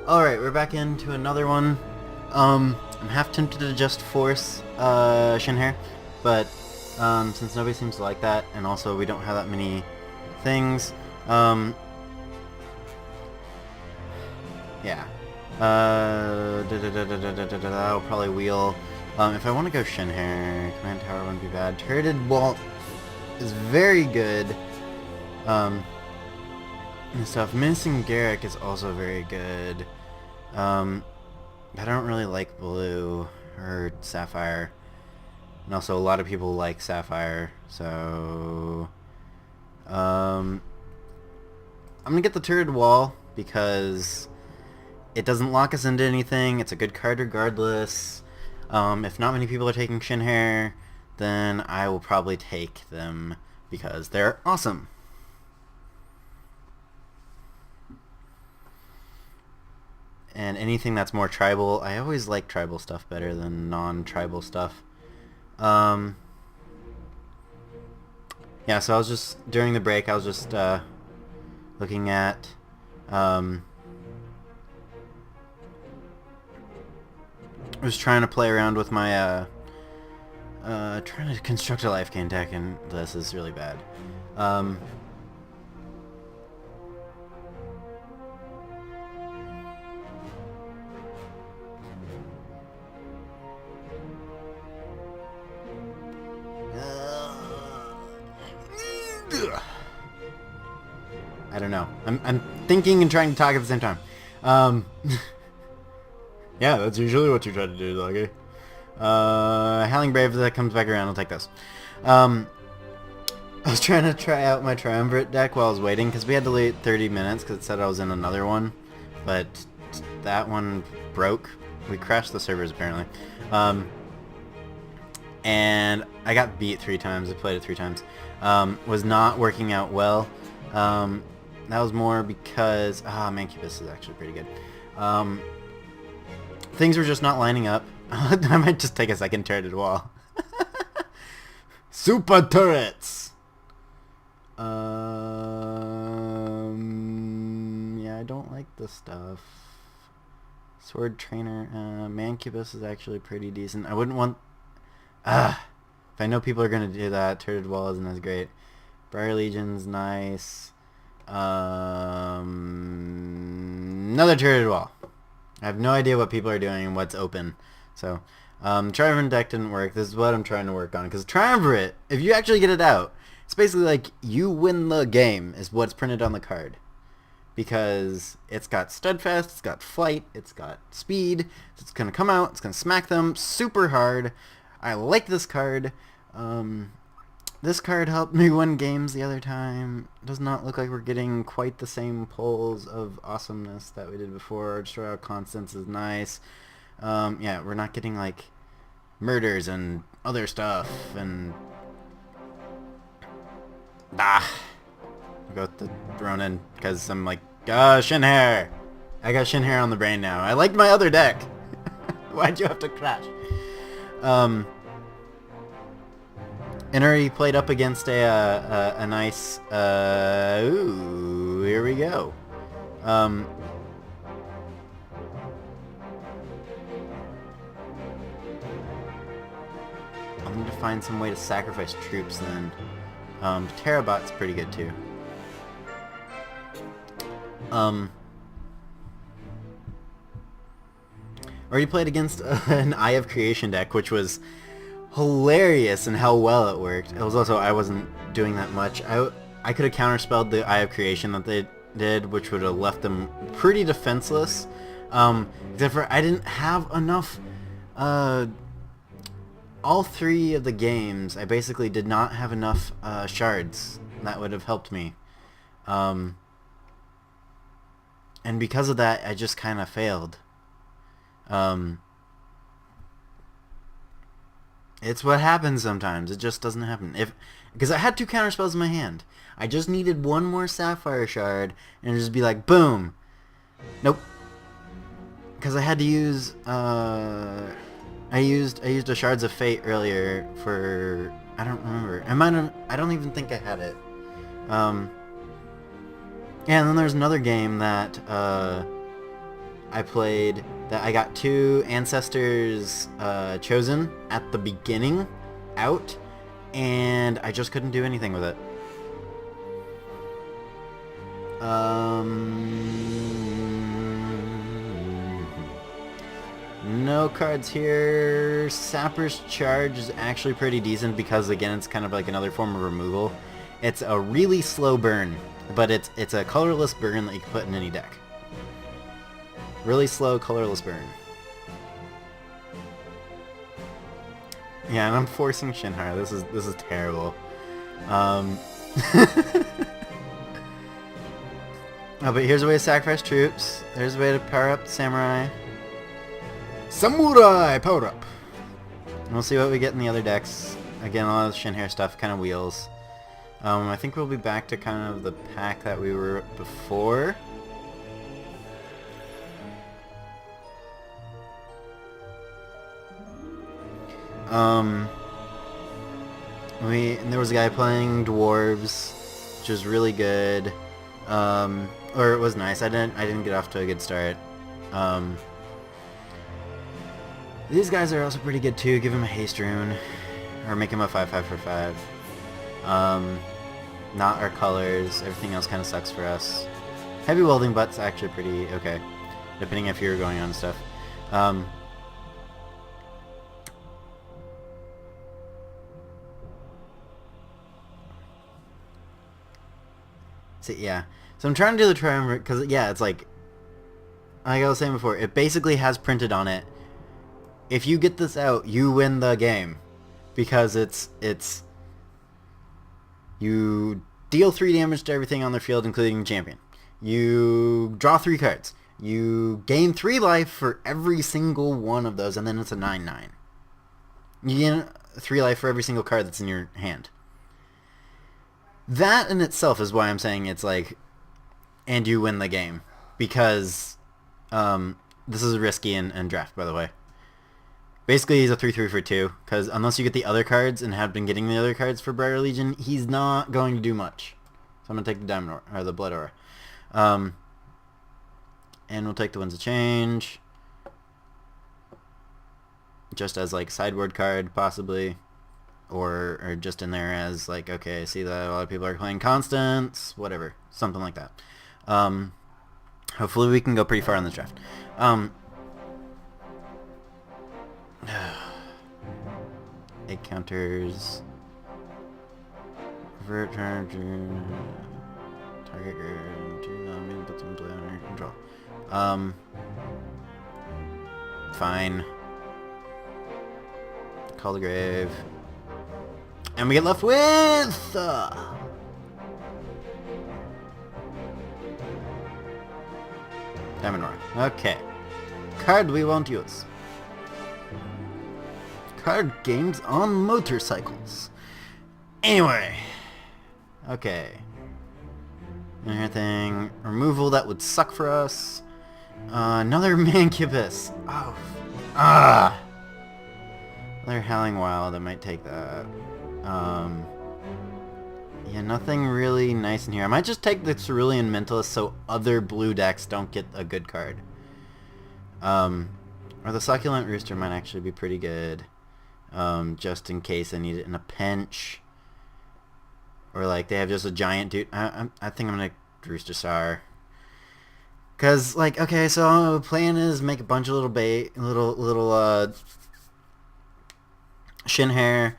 Alright, we're back into another one. I'm half tempted to just force shin'hare, but since nobody seems to like that, and also we don't have that many things, yeah. That'll probably wheel. If I want to go shin'hare, command tower wouldn't be bad. Turreted wall is very good. And stuff. Menacing Garrick is also very good. I don't really like blue or sapphire. And also a lot of people like sapphire, so I'm gonna get the turret wall because it doesn't lock us into anything. It's a good card regardless. If not many people are taking shin'hare, then I will probably take them because they're awesome. And anything that's more tribal, I always like tribal stuff better than non-tribal stuff. Yeah, so I was just, during the break, I was just looking at I was trying to play around with my trying to construct a life gain deck, and this is really bad. I don't know. I'm thinking and trying to talk at the same time. Yeah, that's usually what you try to do, Doggy. Howling Brave, if that comes back around, I'll take this. I was trying to try out my Triumvirate deck while I was waiting, because we had to wait 30 minutes, because it said I was in another one. But that one broke. We crashed the servers, apparently. And I got beat 3 times. I played it 3 times. Was not working out well. That was more because Mancubus is actually pretty good. Things were just not lining up. I might just take a second turreted wall. Super turrets. Yeah, I don't like this stuff. Sword Trainer, Mancubus is actually pretty decent. I wouldn't want. If I know people are gonna do that, turreted wall isn't as great. Briar Legion's nice. Another turreted wall. I have no idea what people are doing and what's open. So, Triumvirate deck didn't work. This is what I'm trying to work on. Because Triumvirate, if you actually get it out, it's basically like you win the game is what's printed on the card. Because it's got Steadfast, it's got Flight, it's got Speed. So it's going to come out, it's going to smack them super hard. I like this card. This card helped me win games the other time. Does not look like we're getting quite the same pulls of awesomeness that we did before. Destroy All Constants is nice. Yeah, we're not getting like murders and other stuff and I go with the Ronin because I'm like, shin'hare. I got shin'hare on the brain now. I liked my other deck. Why'd you have to crash? And already played up against a nice, ooh, here we go. I'll need to find some way to sacrifice troops then. Terabot's pretty good too. Already played against an Eye of Creation deck, which was hilarious in how well it worked. It was also, I wasn't doing that much. I could have counterspelled the Eye of Creation that they did, which would have left them pretty defenseless. Except for I didn't have enough. All 3 of the games, I basically did not have enough shards that would have helped me. And because of that, I just kind of failed. It's what happens sometimes. It just doesn't happen. Because I had 2 counterspells in my hand. I just needed 1 more Sapphire Shard, and it'd just be like, boom. Nope. Because I had to use, I used a Shards of Fate earlier for, I don't remember. I don't even think I had it. Yeah, and then there's another game that I played that. I got 2 Ancestors Chosen at the beginning out, and I just couldn't do anything with it. No cards here. Sapper's Charge is actually pretty decent because, again, it's kind of like another form of removal. It's a really slow burn, but it's a colorless burn that you can put in any deck. Really slow, colorless burn. Yeah, and I'm forcing Shin'hare. This is terrible. Oh, but here's a way to sacrifice troops. There's a way to power up the Samurai. Samurai! Power up! And we'll see what we get in the other decks. Again, a lot of the Shin'hare stuff kind of wheels. I think we'll be back to kind of the pack that we were before. There was a guy playing Dwarves, which was really good. Or it was nice. I didn't get off to a good start. These guys are also pretty good too. Give him a haste rune, or make him a 5/5 for 5. Not our colors. Everything else kind of sucks for us. Heavy welding butt's actually pretty okay, depending if you're going on stuff. So yeah, so I'm trying to do the triumvirate because yeah, it's like I was saying before, it basically has printed on it, if you get this out, you win the game, because it's you deal 3 damage to everything on their field, including champion. You draw 3 cards. You gain 3 life for every single one of those, and then it's a 9/9. You gain 3 life for every single card that's in your hand. That in itself is why I'm saying it's like, and you win the game, because this is risky in draft, by the way. Basically, he's a 3/3 for 2, because unless you get the other cards and have been getting the other cards for Briar Legion, he's not going to do much. So I'm going to take the Diamond Aura, or the Blood Aura. And we'll take the Winds of Change, just as like sideboard card, possibly. Or just in there as like, okay, I see that a lot of people are playing Constants, whatever, something like that. Hopefully we can go pretty far on this draft. It counters target card to put some play under control. Fine. Call the Grave. And we get left with Diamond Aura. Okay. Card we won't use. Card games on motorcycles. Anyway. Okay. Another thing. Removal that would suck for us. Another Mancubus. Oh. Another Howling Wild. I might take that. Yeah, nothing really nice in here. I might just take the Cerulean Mentalist so other blue decks don't get a good card. Or the Succulent Rooster might actually be pretty good. Just in case I need it in a pinch. Or like they have just a giant dude. I think I'm gonna Rooster Star. Cause like, okay, so plan is make a bunch of little Shin'hare.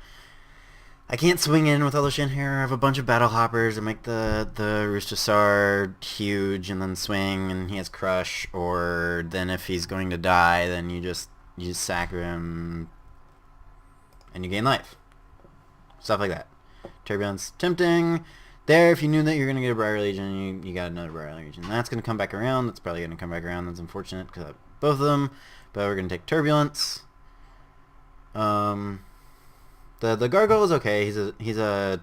I can't swing in with all the Shin'hare. I have a bunch of Battle Hoppers and make the Rooster Star huge and then swing and he has Crush, or then if he's going to die, then you just sacker him and you gain life. Stuff like that. Turbulence, tempting. There, if you knew that you're going to get a Briar Legion, you got another Briar Legion. That's going to come back around. That's probably going to come back around. That's unfortunate because I have both of them. But we're going to take Turbulence. The Gargoyle is okay. He's got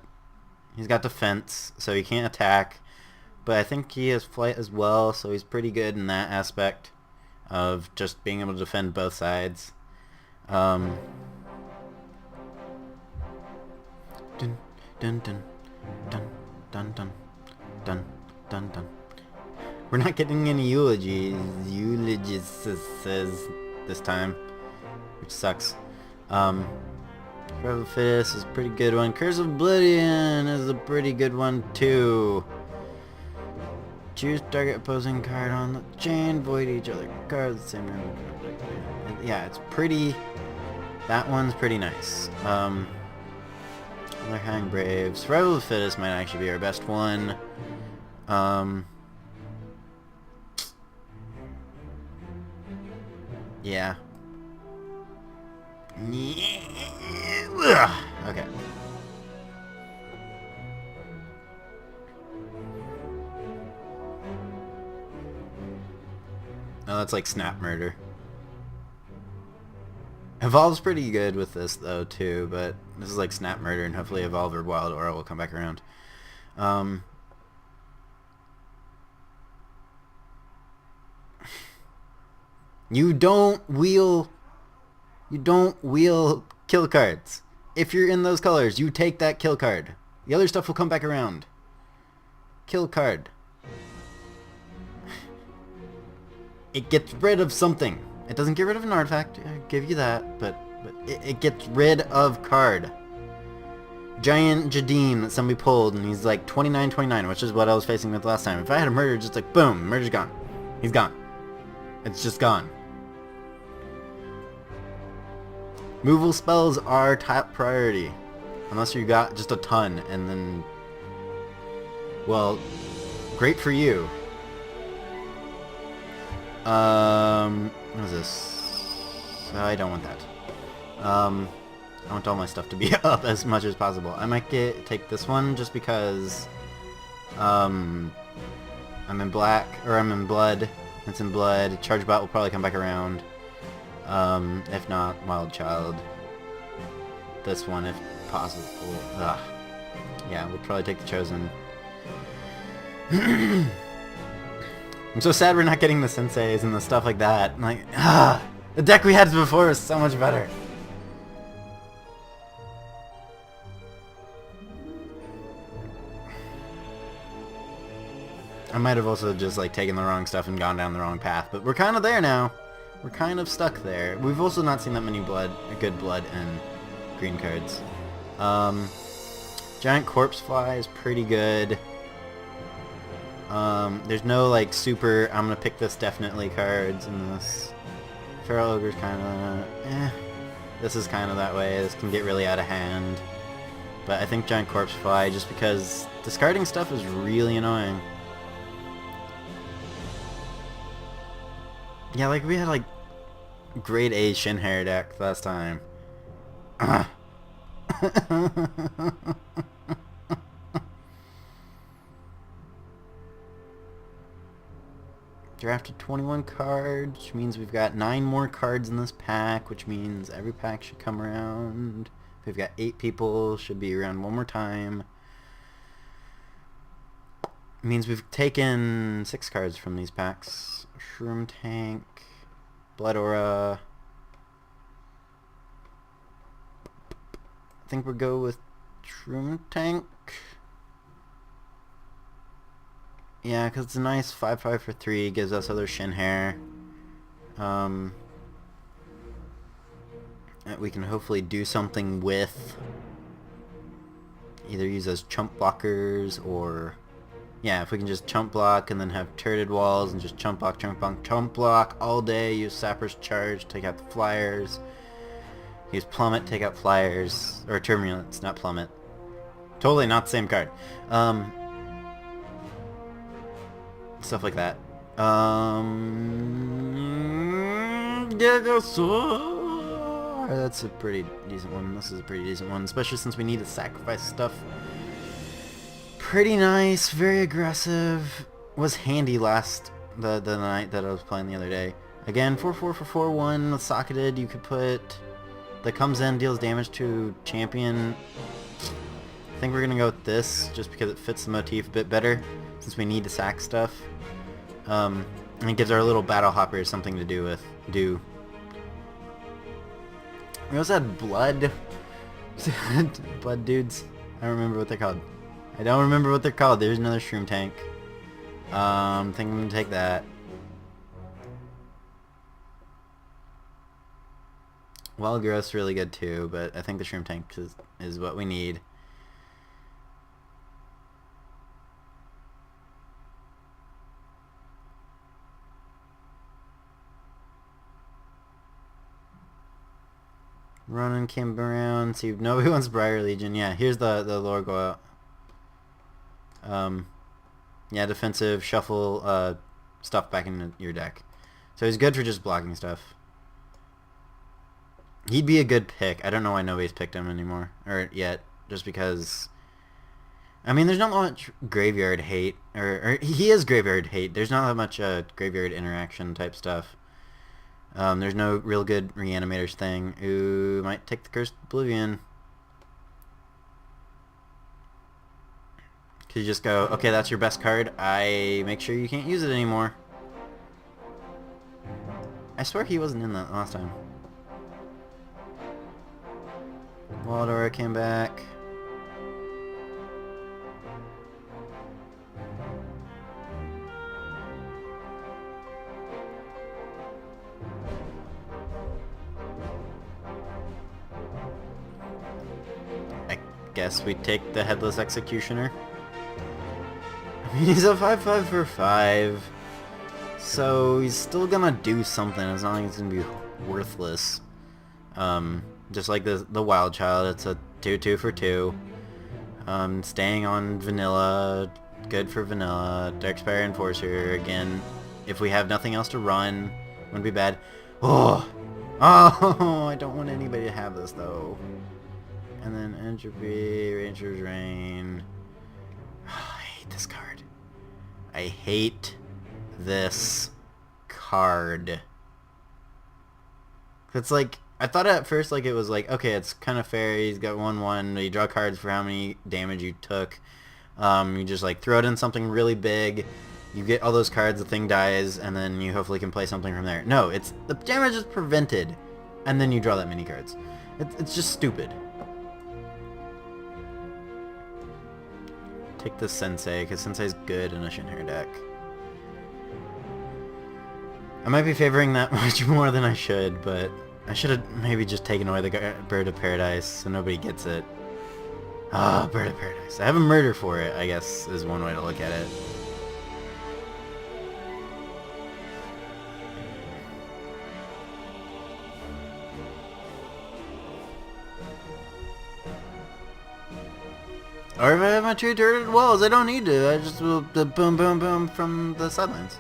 defense, so he can't attack. But I think he has flight as well, so he's pretty good in that aspect of just being able to defend both sides. Dun dun dun dun dun dun dun dun dun. We're not getting any eulogies this time, which sucks. Survival of the Fittest is a pretty good one. Curse of Oblivion is a pretty good one too. Choose target opposing card on the chain, void each other cards the same number. Yeah, it's pretty. That one's pretty nice. Another Hang Brave. Survival of the Fittest might actually be our best one. Yeah. Okay. Oh, that's like Snap Murder. Evolve's pretty good with this though too, but this is like Snap Murder, and hopefully Evolve or Wild Aura will come back around. You don't wheel kill cards. If you're in those colors, you take that kill card. The other stuff will come back around. Kill card. It gets rid of something. It doesn't get rid of an artifact, I give you that, but it gets rid of card. Giant Jadeem that somebody pulled, and he's like 29/29, which is what I was facing with last time. If I had a murder, just like boom, murder's gone. He's gone. It's just gone. Removal spells are top priority. Unless you got just a ton, and then... well, great for you. What is this? I don't want that. I want all my stuff to be up as much as possible. I might take this one just because I'm in black, or I'm in blood. It's in blood. Charge bot will probably come back around. If not, Wild Child. This one, if possible. Ugh. Yeah, we'll probably take the Chosen. I'm so sad we're not getting the senseis and the stuff like that. Like, the deck we had before was so much better. I might have also just like taken the wrong stuff and gone down the wrong path, but we're kind of there now. We're kind of stuck there. We've also not seen that many good blood and green cards. Giant Corpse Fly is pretty good. There's no like super I'm gonna pick this definitely cards in this. Feral Ogre's kind of this is kind of that way. This can get really out of hand, but I think Giant Corpse Fly, just because discarding stuff is really annoying. Yeah, like we had like grade A shin'hare deck last time. Drafted 21 cards, which means we've got 9 more cards in this pack, which means every pack should come around. If we've got 8 people, should be around one more time. It means we've taken 6 cards from these packs. Shroom Tank, Blood Aura. I think we'll go with Shroom Tank. Yeah, because it's a nice 5/5 for 3, gives us other shin'hare. That we can hopefully do something with. Either use as chump blockers, or... yeah, if we can just chump block and then have turreted walls and just chump block, chump block, chump block all day, use Sapper's Charge, take out the flyers. Use Plummet, take out flyers. Or Turbulence, not Plummet. Totally not the same card. Stuff like that. That's a pretty decent one. This is a pretty decent one, especially since we need to sacrifice stuff. Pretty nice, very aggressive. Was handy last the night that I was playing the other day. Again, 4/4 for 4/1 with socketed. You could put that comes in, deals damage to champion. I think we're gonna go with this just because it fits the motif a bit better, since we need to sack stuff. And it gives our little battle hoppers something to do with. We also had blood. Blood dudes. I don't remember what they're called. There's another Shroom Tank. Think I'm gonna take that. Wild growth's really good too, but I think the shrimp tank is what we need. Ronan came around. See, nobody wants Briar Legion. Yeah, here's the lore go out. Yeah, defensive, shuffle stuff back in your deck. So he's good for just blocking stuff. He'd be a good pick. I don't know why nobody's picked him anymore, or yet, just because. I mean, there's not much graveyard hate, or he is graveyard hate. There's not that much graveyard interaction type stuff. There's no real good reanimators thing. Ooh, might take the Cursed Oblivion. Could you just go, okay, that's your best card. I make sure you can't use it anymore. I swear he wasn't in that last time. Waldora came back. I guess we take the Headless Executioner. I mean, he's a 5/5 for 5. So he's still gonna do something. It's not like it's gonna be worthless. Just like the Wild Child, it's a 2/2 for 2. Staying on vanilla, good for vanilla. Darkspire Enforcer, again, if we have nothing else to run, wouldn't be bad. Oh, I don't want anybody to have this though. And then Entropy, Ranger's Reign. Oh, I hate this card. I hate this card. It's like, I thought at first like it was like, okay, it's kind of fair. He's got 1/1. You draw cards for how many damage you took. You just like throw it in something really big. You get all those cards, the thing dies, and then you hopefully can play something from there. No, it's the damage is prevented, and then you draw that many cards. It's just stupid. Take the Sensei, because Sensei's good in a shin'hare deck. I might be favoring that much more than I should, but I should have maybe just taken away the Bird of Paradise so nobody gets it. Ah, Bird of Paradise. I have a murder for it, I guess, is one way to look at it. Or if I have my 2 turreted walls, I don't need to. I just will boom, boom, boom from the sidelines.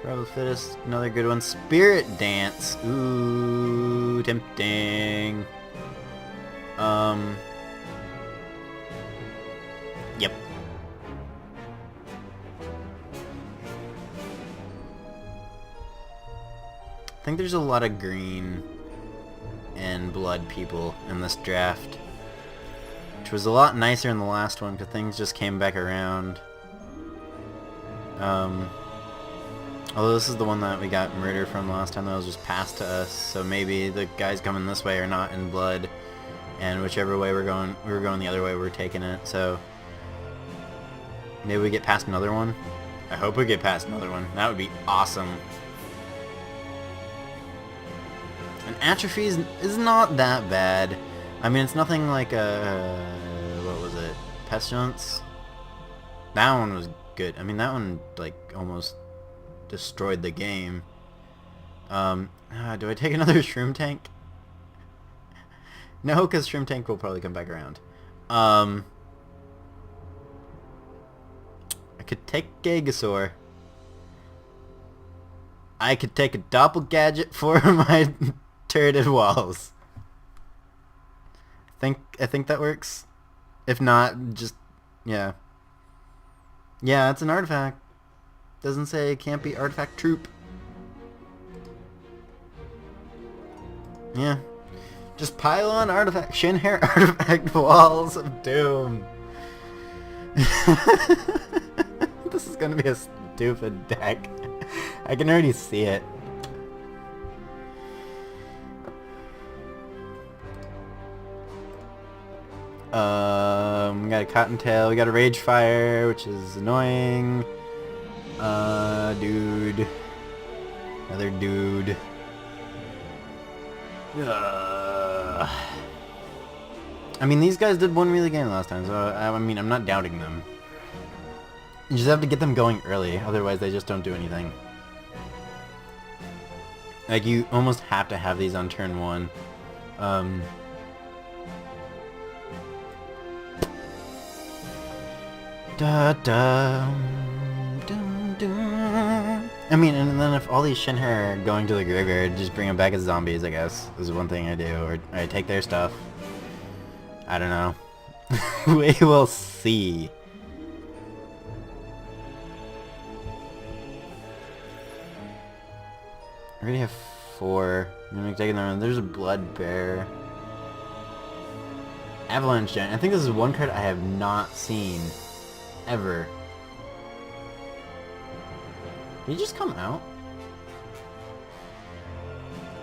Survival Fittest, another good one. Spirit Dance. Ooh, tempting. Yep. I think there's a lot of green and blood people in this draft, which was a lot nicer in the last one because things just came back around. Although this is the one that we got murder from last time that was just passed to us, so maybe the guys coming this way are not in blood, and whichever way we were going the other way, we're taking it, so maybe we get past another one. I hope we get past another one. That would be awesome. And Atrophy is not that bad. I mean, it's nothing like what was it? Pestilence? That one was good. I mean, that one, like, almost destroyed the game. Do I take another Shroom Tank? No, because Shroom Tank will probably come back around. I could take Gigasaur. I could take a Doppelgadget for my turreted walls. I think that works. If not, just yeah. Yeah, it's an artifact. Doesn't say it can't be artifact troop. Yeah. Just pile on artifact shin'hare artifact walls of doom. This is gonna be a stupid deck. I can already see it. We got a Cottontail. We got a Rage Fire, which is annoying. Dude. Another dude. I mean, these guys did one really game last time, so I mean, I'm not doubting them. You just have to get them going early, otherwise they just don't do anything. Like, you almost have to have these on turn 1. Da da. Dun, dun. I mean, and then if all these shin'hare are going to the graveyard, just bring them back as zombies, I guess, is one thing I do. Or I take their stuff. I don't know. We will see. I already have 4. I'm gonna take another one. There's a Blood Bear. Avalanche Giant. I think this is one card I have not seen ever. Did he just come out?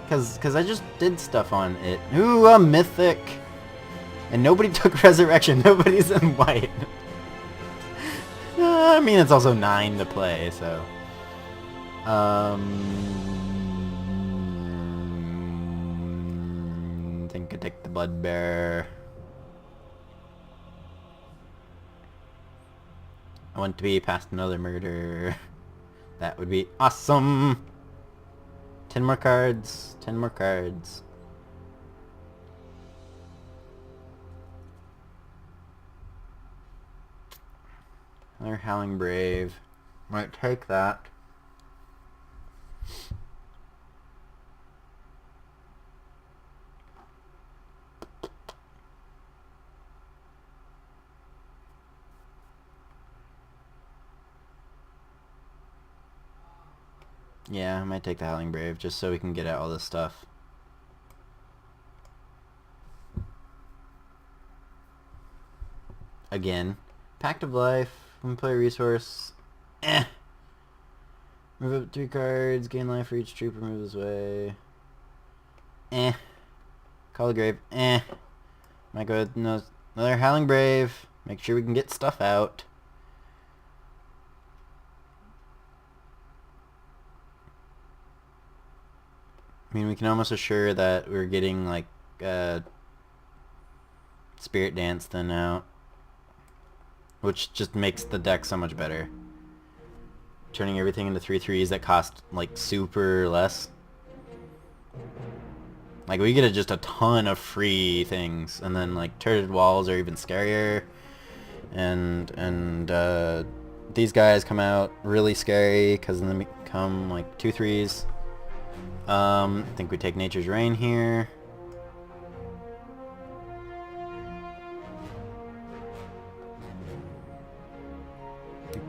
Cause I just did stuff on it. Ooh, a Mythic! And nobody took Resurrection. Nobody's in white. I mean, it's also 9 to play, so... I think I take the Blood Bear. I want to be past another murder. That would be awesome! 10 more cards. 10 more cards. Another Howling Brave. Might take that. Yeah, I might take the Howling Brave just so we can get out all this stuff. Again. Pact of Life. When play a resource. Move up 3 cards. Gain life for each trooper moves this way. Call the Grave. Might go with another Howling Brave. Make sure we can get stuff out. I mean, we can almost assure that we're getting, like, Spirit Dance then out. Which just makes the deck so much better. Turning everything into 3/3s that cost, like, super less. Like, we get just a ton of free things. And then, like, Turreted Walls are even scarier. And these guys come out really scary, because then they become, like, 2/3s. I think we take Nature's Rain here.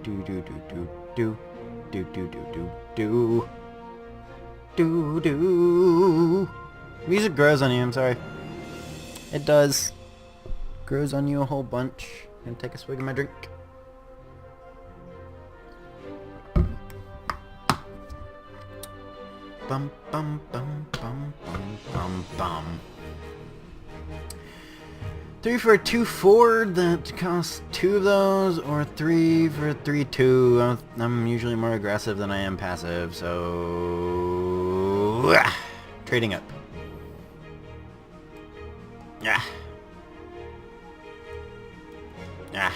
Do do do do do do do do do do do. Music grows on you. I'm sorry. It does. Grows on you a whole bunch. I'm gonna take a swig of my drink. Bum bum bum bum bum bum bum. 3 for a 2/4 that costs 2 of those, or 3 for a 3/2. I'm usually more aggressive than I am passive, so trading up. Yeah. Yeah.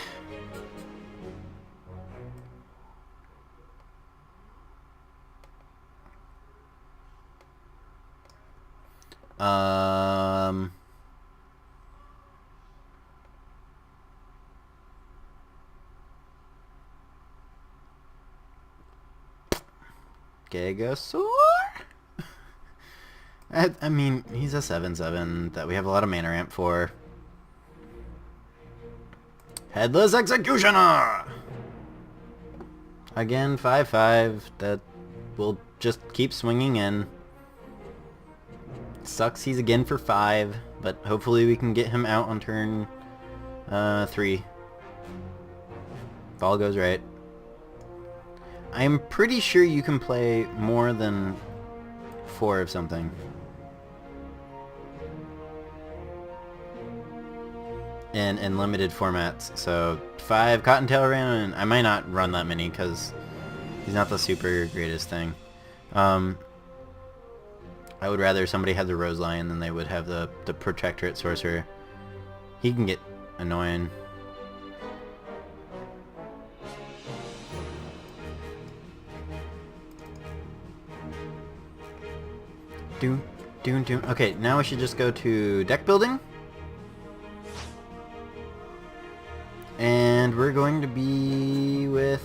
Gigasaur? I mean, he's a 7/7 that we have a lot of mana ramp for. Headless Executioner! Again, 5/5 that will just keep swinging in. Sucks he's again for 5, but hopefully we can get him out on turn 3. If all goes right. I'm pretty sure you can play more than 4 of something. in limited formats. So 5 Cottontail Raven. I might not run that many because he's not the super greatest thing. I would rather somebody have the Rose Lion than they would have the Protectorate Sorcerer. He can get annoying. Doom. Okay, now we should just go to deck building. And we're going to be with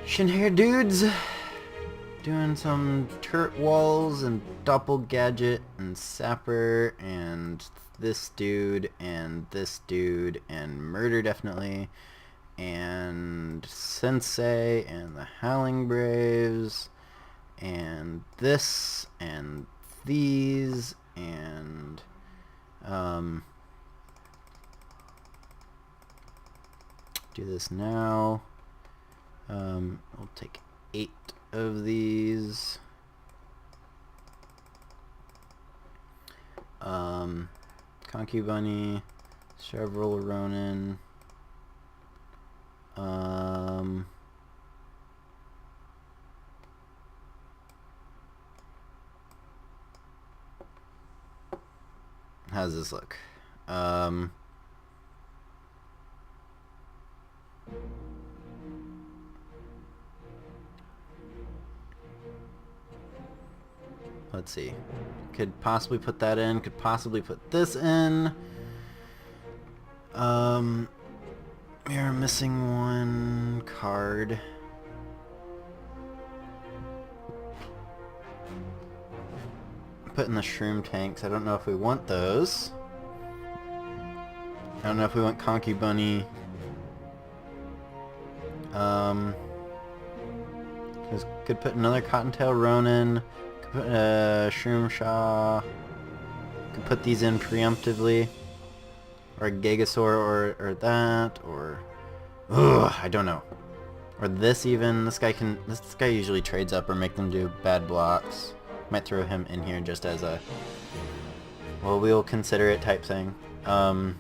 shin'hare dudes. Doing some turret walls and doppel gadget and sapper and this dude and murder definitely and sensei and the Howling Braves and this and these and do this now. We'll take 8 of these. Conky Bunny, several Ronin. How does this look? Let's see. Could possibly put that in. Could possibly put this in. We are missing 1 card. Put in the shroom tanks. I don't know if we want those. I don't know if we want Conky Bunny. Could put another Cottontail Ronin. Could put Shroom Shaw. Could put these in preemptively. Or a Gigasaur or that. Or I don't know. Or this even. This guy usually trades up or make them do bad blocks. Might throw him in here just as a, well, we'll consider it type thing. We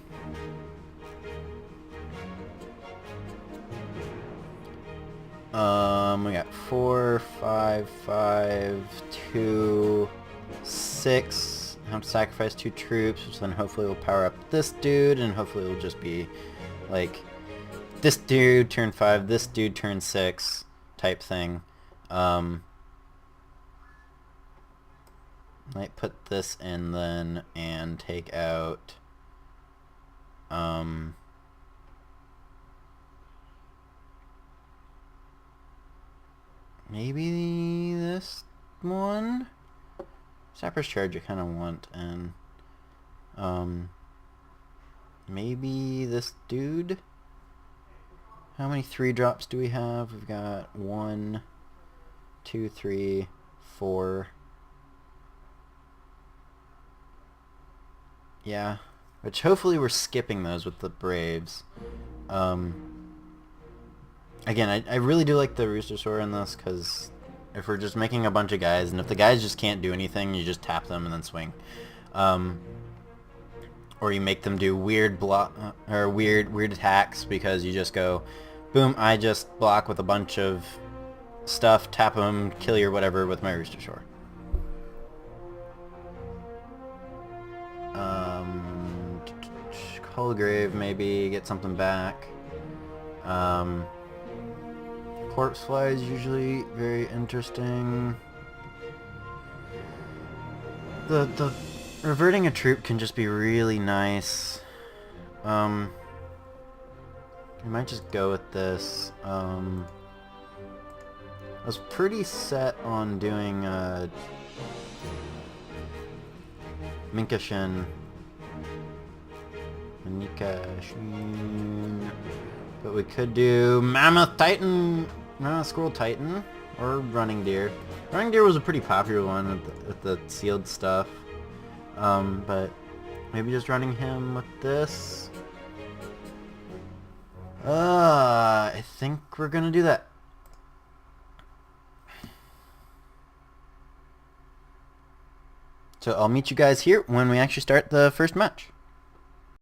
got 4, 5, 5, 2, 6. I have to sacrifice 2 troops, which then hopefully will power up this dude, and hopefully it will just be like this dude turn 5, this dude turn 6 type thing. Might put this in then and take out maybe this one? Sapper's Charge I kind of want, and maybe this dude? How many 3-drops do we have? We've got 1, 2, 3, 4. Yeah, which hopefully we're skipping those with the Braves. Again, I really do like the Roostersaur in this, because if we're just making a bunch of guys, and if the guys just can't do anything, you just tap them and then swing. Or you make them do weird weird attacks, because you just go, boom, I just block with a bunch of stuff, tap them, kill your whatever with my Roostersaur. Holgrave, maybe get something back. Corpse Fly is usually very interesting. The reverting a troop can just be really nice. I might just go with this. I was pretty set on doing Minkashin. But we could do Mammoth Squirrel Titan, or Running Deer. Running Deer was a pretty popular one with the sealed stuff. But maybe just running him with this. I think we're gonna do that. So I'll meet you guys here when we actually start the first match.